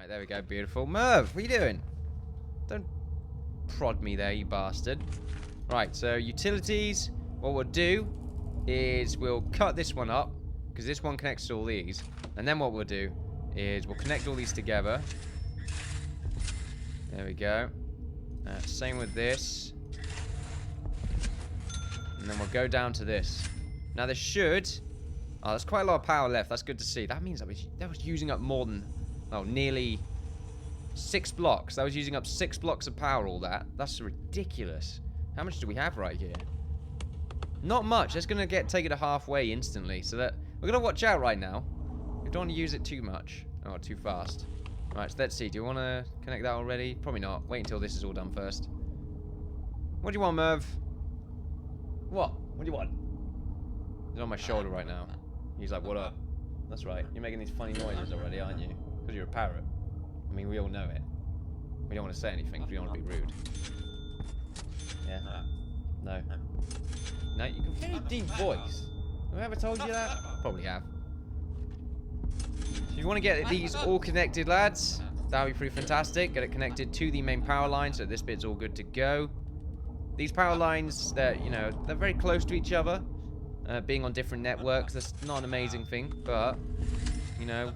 Right, there we go. Beautiful. Merv, what are you doing? Don't prod me there, you bastard. Right, so utilities. What we'll do is we'll cut this one up, because this one connects to all these. And then what we'll do is we'll connect all these together. There we go. Same with this. And then we'll go down to this. Now there should... Oh, there's quite a lot of power left. That's good to see. That means that was using up more than... Oh, nearly 6 blocks. That was using up 6 blocks of power, all that. That's ridiculous. How much do we have right here? Not much. That's going to take it to halfway instantly. So that we're going to watch out right now. We don't want to use it too much. Oh, too fast. Right, so let's see. Do you want to connect that already? Probably not. Wait until this is all done first. What do you want, Merv? What? What do you want? He's on my shoulder right now. He's like, what up? That's right. You're making these funny noises already, aren't you? Because you're a parrot. I mean, we all know it. We don't want to say anything if we don't want to be rude. Yeah? No. No, you can very deep voice. Have I ever told you that? Probably have. So if you want to get these all connected, lads, that would be pretty fantastic. Get it connected to the main power line, so this bit's all good to go. These power lines, they're very close to each other. Being on different networks, that's not an amazing thing, but,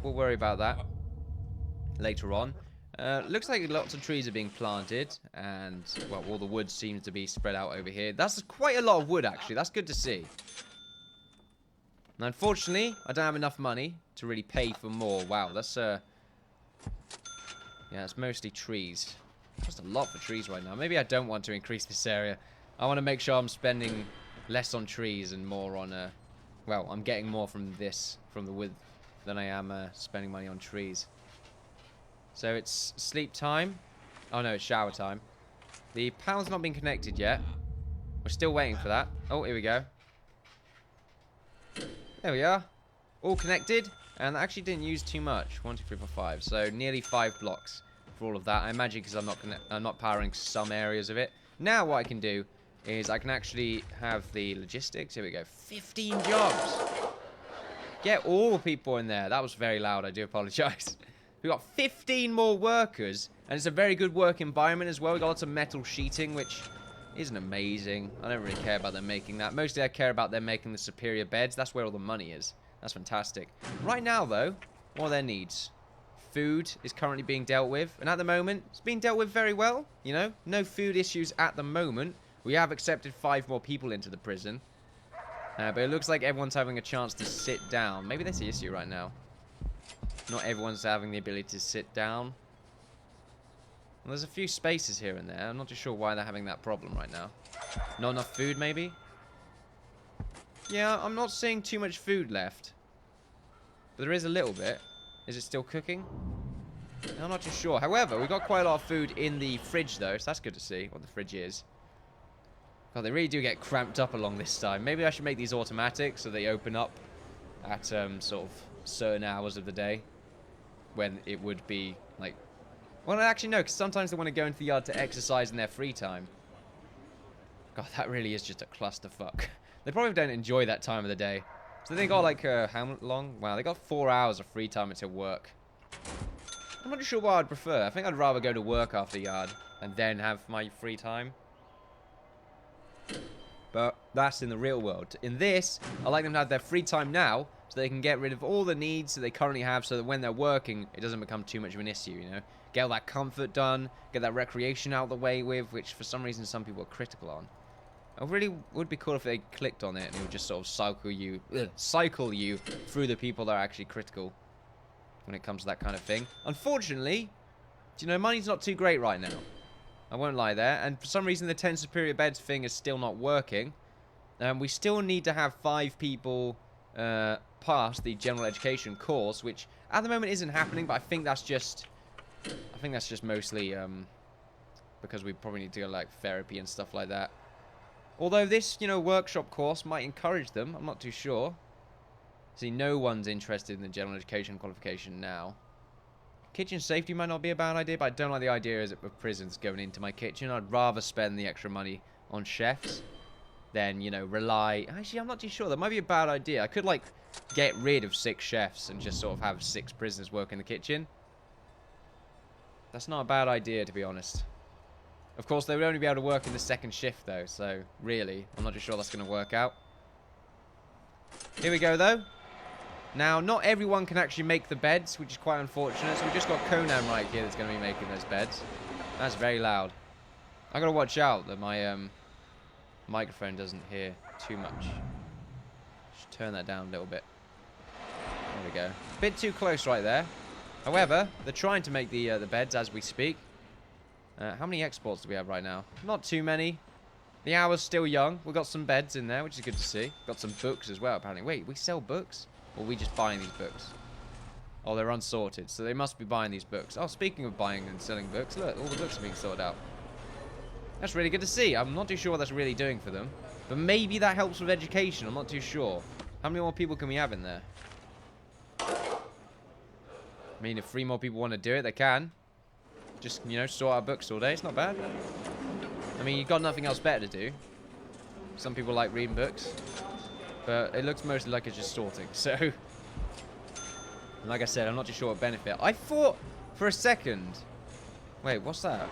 we'll worry about that later on. Looks like lots of trees are being planted, and, well, all the wood seems to be spread out over here. That's quite a lot of wood, actually. That's good to see. And unfortunately, I don't have enough money to really pay for more. Wow, that's, yeah, it's mostly trees. Just a lot for trees right now. Maybe I don't want to increase this area. I want to make sure I'm spending less on trees and more on, well, I'm getting more from the wood, than I am spending money on trees. So it's sleep time. Oh no, it's shower time. The power's not been connected yet. We're still waiting for that. Oh, here we go. There we are. All connected. And that actually didn't use too much. 1, 2, 3, 4, 5. So nearly 5 blocks for all of that. I imagine because I'm not powering some areas of it. Now what I can do is I can actually have the logistics. Here we go. 15 jobs. Get all people in there. That was very loud. I do apologize. We've got 15 more workers, and it's a very good work environment as well. We've got lots of metal sheeting, which isn't amazing. I don't really care about them making that. Mostly I care about them making the superior beds. That's where all the money is. That's fantastic. Right now, though, what are their needs? Food is currently being dealt with, and at the moment, it's being dealt with very well. No food issues at the moment. We have accepted 5 more people into the prison, but it looks like everyone's having a chance to sit down. Maybe that's the issue right now. Not everyone's having the ability to sit down. Well, there's a few spaces here and there. I'm not too sure why they're having that problem right now. Not enough food, maybe? Yeah, I'm not seeing too much food left. But there is a little bit. Is it still cooking? I'm not too sure. However, we've got quite a lot of food in the fridge, though, so that's good to see what the fridge is. God, they really do get cramped up along this time. Maybe I should make these automatic so they open up at sort of certain hours of the day when it would be like... Well, actually, no, because sometimes they want to go into the yard to exercise in their free time. God, that really is just a clusterfuck. They probably don't enjoy that time of the day. So they got like, how long? Wow, they got 4 hours of free time until work. I'm not sure what I'd prefer. I think I'd rather go to work after yard and then have my free time. But that's in the real world. In this, I like them to have their free time now, so they can get rid of all the needs that they currently have, so that when they're working, it doesn't become too much of an issue, Get all that comfort done, get that recreation out of the way with, which for some reason some people are critical on. It really would be cool if they clicked on it and it would just sort of cycle you through the people that are actually critical when it comes to that kind of thing. Unfortunately, money's not too great right now. I won't lie there. And for some reason, the 10 superior beds thing is still not working. We still need to have 5 people pass the general education course, which at the moment isn't happening, but I think that's just mostly because we probably need to go like therapy and stuff like that. Although this, workshop course might encourage them. I'm not too sure. See, no one's interested in the general education qualification now. Kitchen safety might not be a bad idea, but I don't like the idea of prisons going into my kitchen. I'd rather spend the extra money on chefs than, rely... Actually, I'm not too sure. That might be a bad idea. I could, get rid of 6 chefs and just sort of have 6 prisoners work in the kitchen. That's not a bad idea, to be honest. Of course, they would only be able to work in the second shift, though. So, really, I'm not too sure that's going to work out. Here we go, though. Now, not everyone can actually make the beds, which is quite unfortunate. So, we've just got Conan right here that's going to be making those beds. That's very loud. I got to watch out that my microphone doesn't hear too much. Just turn that down a little bit. There we go. Bit too close right there. However, they're trying to make the beds as we speak. How many exports do we have right now? Not too many. The hour's still young. We've got some beds in there, which is good to see. Got some books as well, apparently. Wait, we sell books? Or are we just buying these books? Oh, they're unsorted, so they must be buying these books. Oh, speaking of buying and selling books, look, all the books are being sorted out. That's really good to see. I'm not too sure what that's really doing for them. But maybe that helps with education. I'm not too sure. How many more people can we have in there? I mean, if 3 more people want to do it, they can. Just, you know, sort out books all day. It's not bad. I mean, you've got nothing else better to do. Some people like reading books. But it looks mostly like it's just sorting. So, like I said, I'm not too sure what benefit. I thought for a second... Wait, what's that?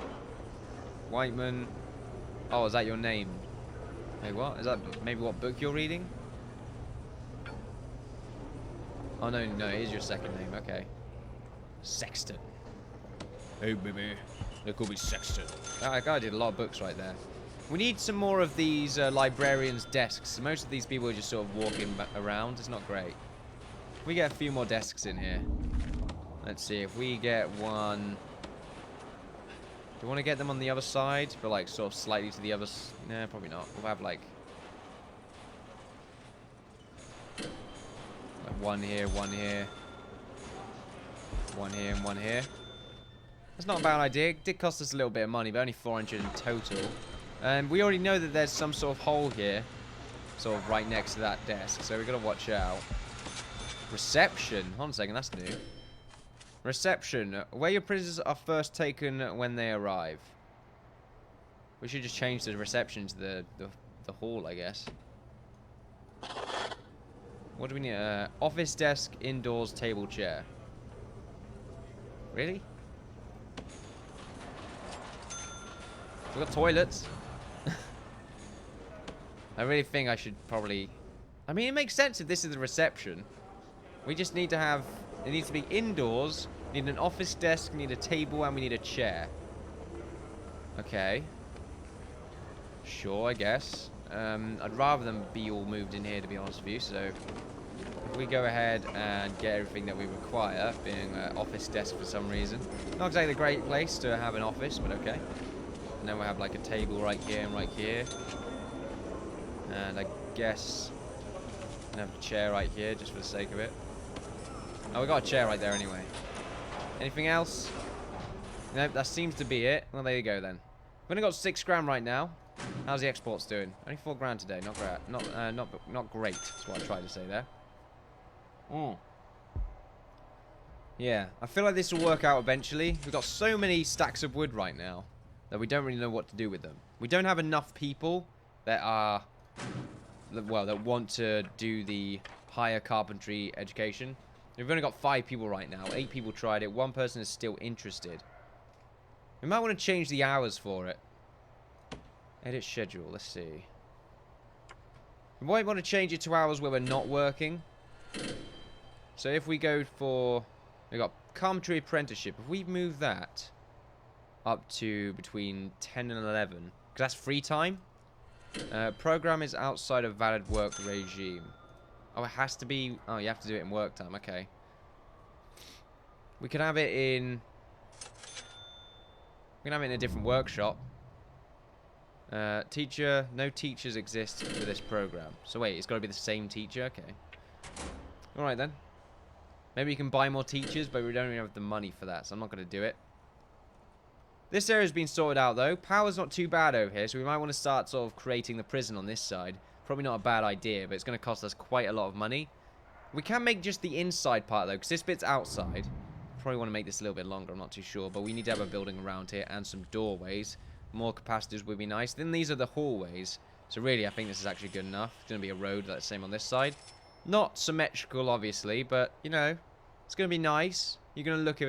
Whiteman. Oh, is that your name? Wait, what? Is that maybe what book you're reading? Oh, no, it is your second name. Okay. Sexton. Hey, baby. They call me Sexton. That guy did a lot of books right there. We need some more of these librarians' desks. Most of these people are just sort of walking around. It's not great. If we get a few more desks in here. Let's see. If we get one... Do you want to get them on the other side? But like sort of slightly to the other... Nah, probably not. We'll have like one here, one here. One here and one here. That's not a bad idea. It did cost us a little bit of money, but only 400 in total. And we already know that there's some sort of hole here. Sort of right next to that desk. So we've got to watch out. Reception. Hold on a second, that's new. Reception. Where your prisoners are first taken when they arrive. We should just change the reception to the hall, I guess. What do we need? Office desk, indoors, table, chair. Really? We've got toilets. I really think I should probably... I mean, it makes sense if this is the reception. We just need to have... It needs to be indoors. We need an office desk, we need a table, and we need a chair. Okay. Sure, I guess. I'd rather them be all moved in here, to be honest with you, so... If we go ahead and get everything that we require, being an office desk for some reason. Not exactly a great place to have an office, but okay. And then we'll have like a table right here and right here. And I guess we'll have a chair right here, just for the sake of it. Oh, we got a chair right there anyway. Anything else? Nope, that seems to be it. Well, there you go then. We've only got 6 grand right now. How's the exports doing? Only 4 grand today. Not great. Not great. That's what I tried to say there. Yeah, I feel like this will work out eventually. We've got so many stacks of wood right now that we don't really know what to do with them. We don't have enough people that are, well, that want to do the higher carpentry education. We've only got 5 people right now. 8 people tried it. 1 person is still interested. We might want to change the hours for it. Edit schedule. Let's see. We might want to change it to hours where we're not working. So if we go for... We've got carpentry apprenticeship. If we move that up to between 10 and 11, because that's free time. Program is outside of valid work regime. Oh, it has to be... Oh, you have to do it in work time. Okay. We can have it in... We can have it in a different workshop. Teacher... No teachers exist for this program. So wait, it's got to be the same teacher? Okay. Alright then. Maybe you can buy more teachers, but we don't even have the money for that, so I'm not going to do it. This area's been sorted out, though. Power's not too bad over here, so we might want to start sort of creating the prison on this side. Probably not a bad idea, but it's going to cost us quite a lot of money. We can make just the inside part, though, because this bit's outside. Probably want to make this a little bit longer, I'm not too sure, but we need to have a building around here and some doorways. More capacitors would be nice. Then these are the hallways, so really I think this is actually good enough. It's going to be a road, that's the same on this side. Not symmetrical, obviously, but, you know, It's going to be nice. You're going to look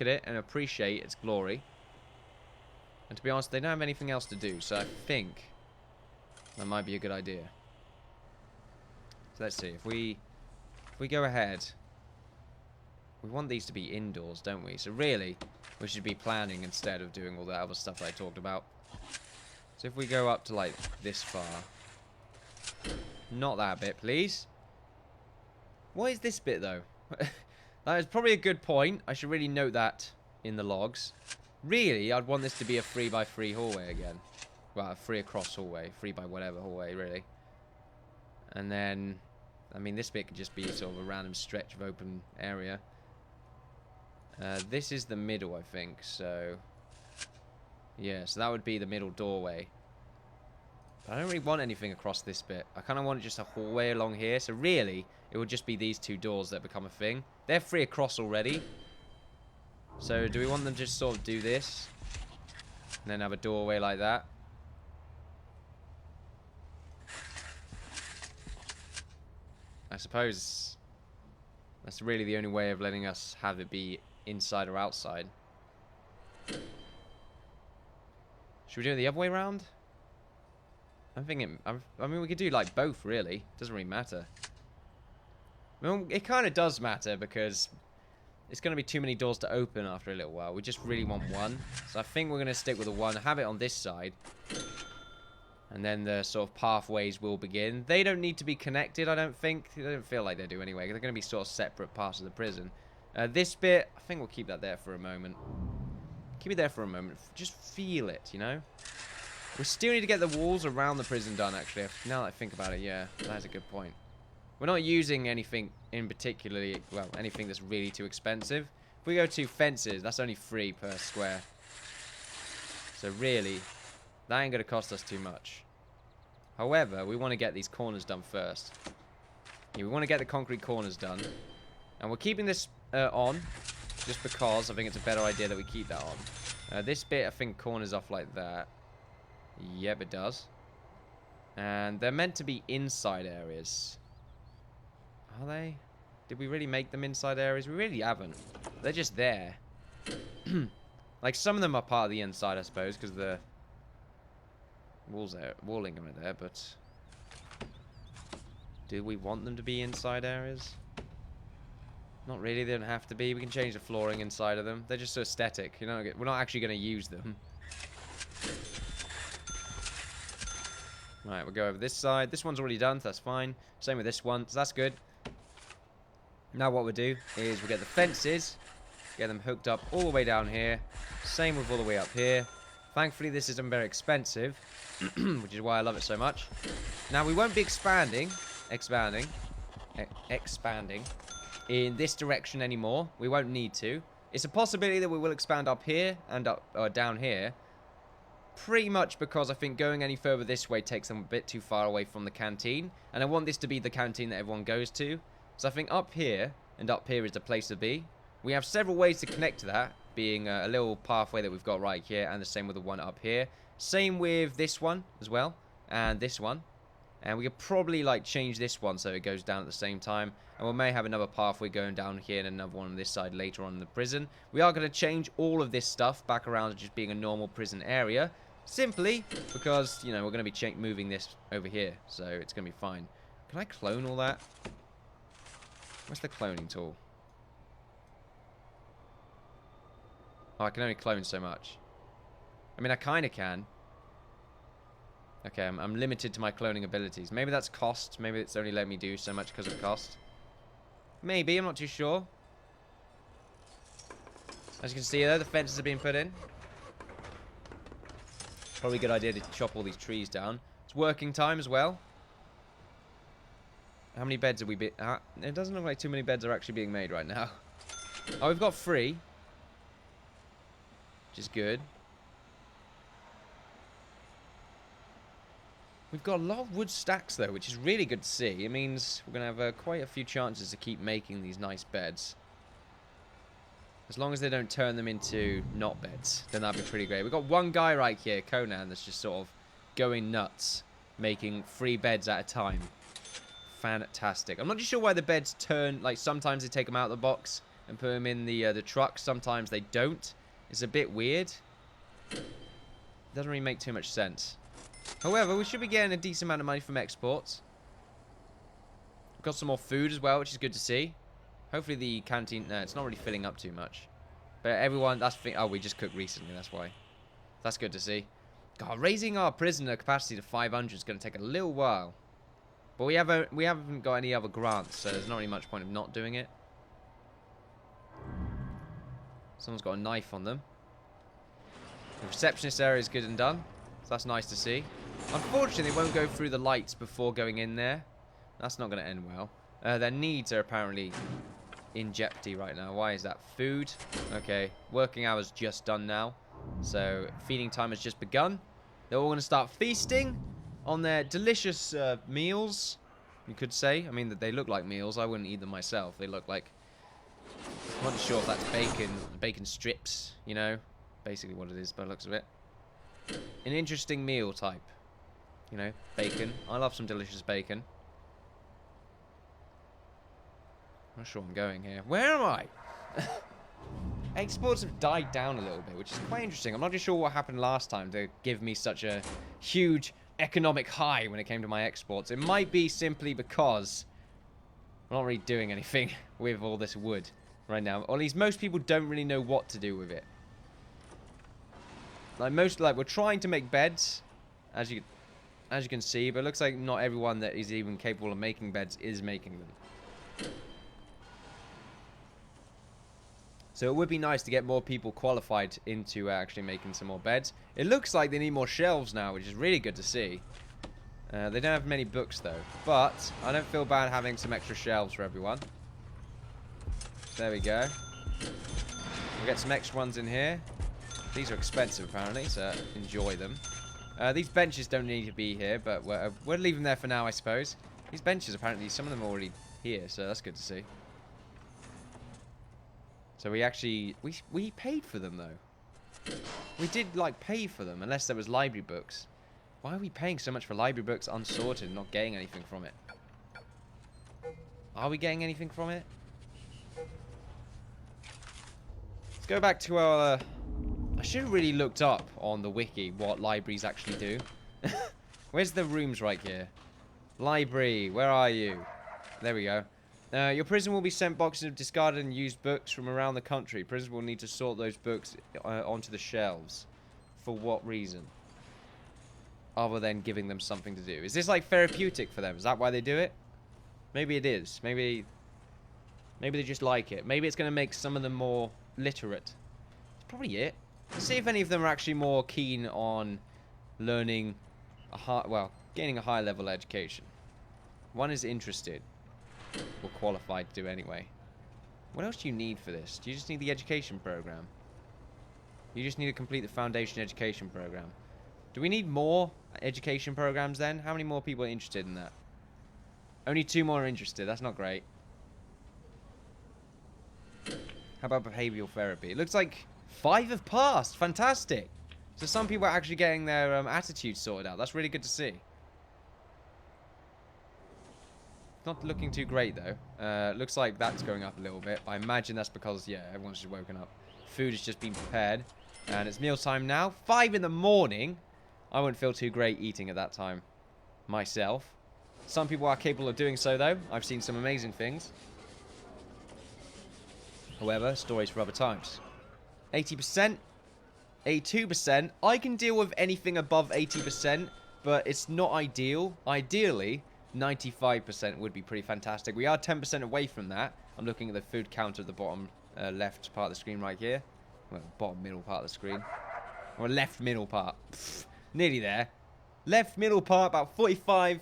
at it and appreciate its glory. And to be honest, they don't have anything else to do, so I think that might be a good idea. So let's see, if we go ahead, we want these to be indoors, don't we? So really, we should be planning instead of doing all that other stuff that I talked about. So if we go up to like this far, not that bit, please. What is this bit though? That is probably a good point. I should really note that in the logs. Really, I'd want this to be a 3x3 hallway again. Well, a 3 across hallway. 3 by whatever hallway, really. And then, I mean, this bit could just be sort of a random stretch of open area. This is the middle, I think, so... Yeah, so that would be the middle doorway. But I don't really want anything across this bit. I kind of want just a hallway along here. So really, it would just be these two doors that become a thing. They're 3 across already. So do we want them to just sort of do this? And then have a doorway like that? I suppose that's really the only way of letting us have it be inside or outside. Should we do it the other way around? I'm thinking, I mean, we could do like both, really. Doesn't really matter. Well, it kind of does matter because it's going to be too many doors to open after a little while. We just really want one. So I think we're going to stick with the one, have it on this side. And then the sort of pathways will begin. They don't need to be connected, I don't think. They don't feel like they do anyway. They're going to be sort of separate parts of the prison. This bit, I think we'll keep that there for a moment. Keep it there for a moment. Just feel it, you know? We still need to get the walls around the prison done, actually. Now that I think about it, yeah, that's a good point. We're not using anything in particularly, well, anything that's really too expensive. If we go to fences, that's only 3 per square. So really, that ain't going to cost us too much. However, we want to get these corners done first. Yeah, we want to get the concrete corners done. And we're keeping this on, just because I think it's a better idea that we keep that on. This bit, I think, corners off like that. Yep, it does. And they're meant to be inside areas. Are they? Did we really make them inside areas? We really haven't. They're just there. Like, some of them are part of the inside, I suppose, because the walls there, walling are there, but do we want them to be inside areas? Not really, they don't have to be. We can change the flooring inside of them. They're just so aesthetic, you know, we're not actually going to use them. Right, we'll go over this side. This one's already done, so that's fine. Same with this one, so that's good. Now what we'll do is we'll get the fences, get them hooked up all the way down here. Same with all the way up here. Thankfully, this isn't very expensive, which is why I love it so much. Now, we won't be expanding in this direction anymore. We won't need to. It's a possibility that we will expand up here and up down here. Pretty much because I think going any further this way takes them a bit too far away from the canteen. And I want this to be the canteen that everyone goes to. So I think up here and up here is the place to be. We have several ways to connect to that, being a little pathway that we've got right here, and the same with the one up here. Same with this one as well, and this one. And we could probably like change this one so it goes down at the same time. And we may have another pathway going down here and another one on this side later on in the prison. We are going to change all of this stuff back around to just being a normal prison area. Simply because, you know, we're going to be moving this over here. So it's going to be fine. Can I clone all that? Where's the cloning tool? Oh, I can only clone so much. I mean, I kind of can. Okay, I'm limited to my cloning abilities. Maybe that's cost. Maybe it's only letting me do so much because of cost. Maybe, I'm not too sure. As you can see there, the fences are being put in. Probably a good idea to chop all these trees down. It's working time as well. How many beds are we... it doesn't look like too many beds are actually being made right now. Oh, we've got 3. Which is good. We've got a lot of wood stacks, though, which is really good to see. It means we're going to have quite a few chances to keep making these nice beds. As long as they don't turn them into not beds, then that'd be pretty great. We've got one guy right here, Conan, that's just sort of going nuts, making 3 beds at a time. Fantastic. I'm not too sure why the beds turn, like sometimes they take them out of the box and put them in the truck. Sometimes they don't. It's a bit weird. Doesn't really make too much sense. However, we should be getting a decent amount of money from exports. We've got some more food as well, which is good to see. Hopefully the canteen... No, it's not really filling up too much. But everyone... Oh, we just cooked recently, that's why. That's good to see. God, raising our prisoner capacity to 500 is going to take a little while. But we haven't got any other grants, so there's not really much point of not doing it. Someone's got a knife on them. The receptionist area is good and done. So that's nice to see. Unfortunately, they won't go through the lights before going in there. That's not going to end well. Their needs are apparently in jeopardy right now. Why is that? Food. Okay. Working hours just done now. So feeding time has just begun. They're all going to start feasting on their delicious meals, you could say. I mean, they look like meals. I wouldn't eat them myself. They look like... I'm not sure if that's bacon strips, you know. Basically what it is by the looks of it. An interesting meal type. You know, bacon. I love some delicious bacon. I'm not sure I'm going here. Where am I? Exports have died down a little bit, which is quite interesting. I'm not just sure what happened last time to give me such a huge economic high when it came to my exports. It might be simply because I'm not really doing anything with all this wood right now. Or at least most people don't really know what to do with it. Like we're trying to make beds, as you can see, but it looks like not everyone that is even capable of making beds is making them. So it would be nice to get more people qualified into actually making some more beds. It looks like they need more shelves now, which is really good to see. They don't have many books though, but I don't feel bad having some extra shelves for everyone. There we go. We'll get some extra ones in here. These are expensive apparently, so enjoy them. These benches don't need to be here, but we'll leave them there for now, I suppose. These benches, apparently, some of them are already here, so that's good to see. So we actually... We paid for them, though. We did, like, pay for them, unless there was library books. Why are we paying so much for library books unsorted and not getting anything from it? Are we getting anything from it? Let's go back to our... I should have really looked up on the wiki what libraries actually do. Where's the rooms right here? Library, where are you? There we go. Your prison will be sent boxes of discarded and used books from around the country. Prison will need to sort those books onto the shelves. For what reason? Other than giving them something to do. Is this like therapeutic for them? Is that why they do it? Maybe it is. Maybe they just like it. Maybe it's going to make some of them more literate. That's probably it. Let's see if any of them are actually more keen on learning gaining a high level education. One is interested. Or qualified to do anyway. What else do you need for this? Do you just need the education program? You just need to complete the foundation education program. Do we need more education programs then? How many more people are interested in that? Only 2 more are interested. That's not great. How about behavioral therapy? It looks like 5 have passed. Fantastic. So some people are actually getting their attitudes sorted out. That's really good to see. Not looking too great though. Looks like that's going up a little bit. I imagine that's because, yeah, everyone's just woken up. Food has just been prepared. And it's mealtime now. 5 in the morning. I wouldn't feel too great eating at that time myself. Some people are capable of doing so though. I've seen some amazing things. However, stories for other times. 80%. 82%. I can deal with anything above 80%, but it's not ideal. Ideally, 95% would be pretty fantastic. We are 10% away from that. I'm looking at the food counter at the bottom left part of the screen right here. Well, bottom middle part of the screen. Or left middle part. Pfft, nearly there. Left middle part, about 45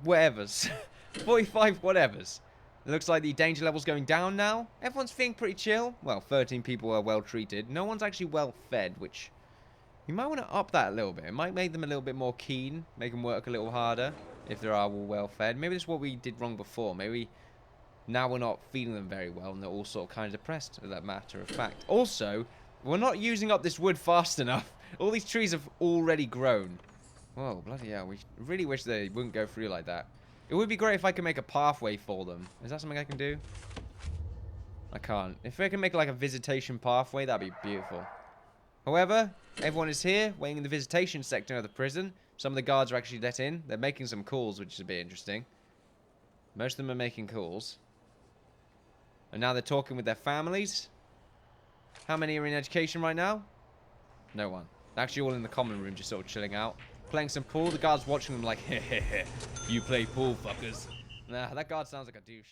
whatevers. 45 whatevers. It looks like the danger level's going down now. Everyone's feeling pretty chill. Well, 13 people are well treated. No one's actually well fed, which you might want to up that a little bit. It might make them a little bit more keen, make them work a little harder if they are all well fed. Maybe that's what we did wrong before. Maybe now we're not feeding them very well and they're all sort of kind of depressed, as that matter of fact. Also, we're not using up this wood fast enough. All these trees have already grown. Whoa, bloody hell. We really wish they wouldn't go through like that. It would be great if I could make a pathway for them. Is that something I can do? I can't. If I can make like a visitation pathway, that'd be beautiful. However, everyone is here, waiting in the visitation sector of the prison. Some of the guards are actually let in. They're making some calls, which is a bit interesting. Most of them are making calls. And now they're talking with their families. How many are in education right now? No one. They're actually all in the common room, just sort of chilling out. Playing some pool. The guard's watching them like, heh heh heh. You play pool, fuckers. Nah, that guard sounds like a douche.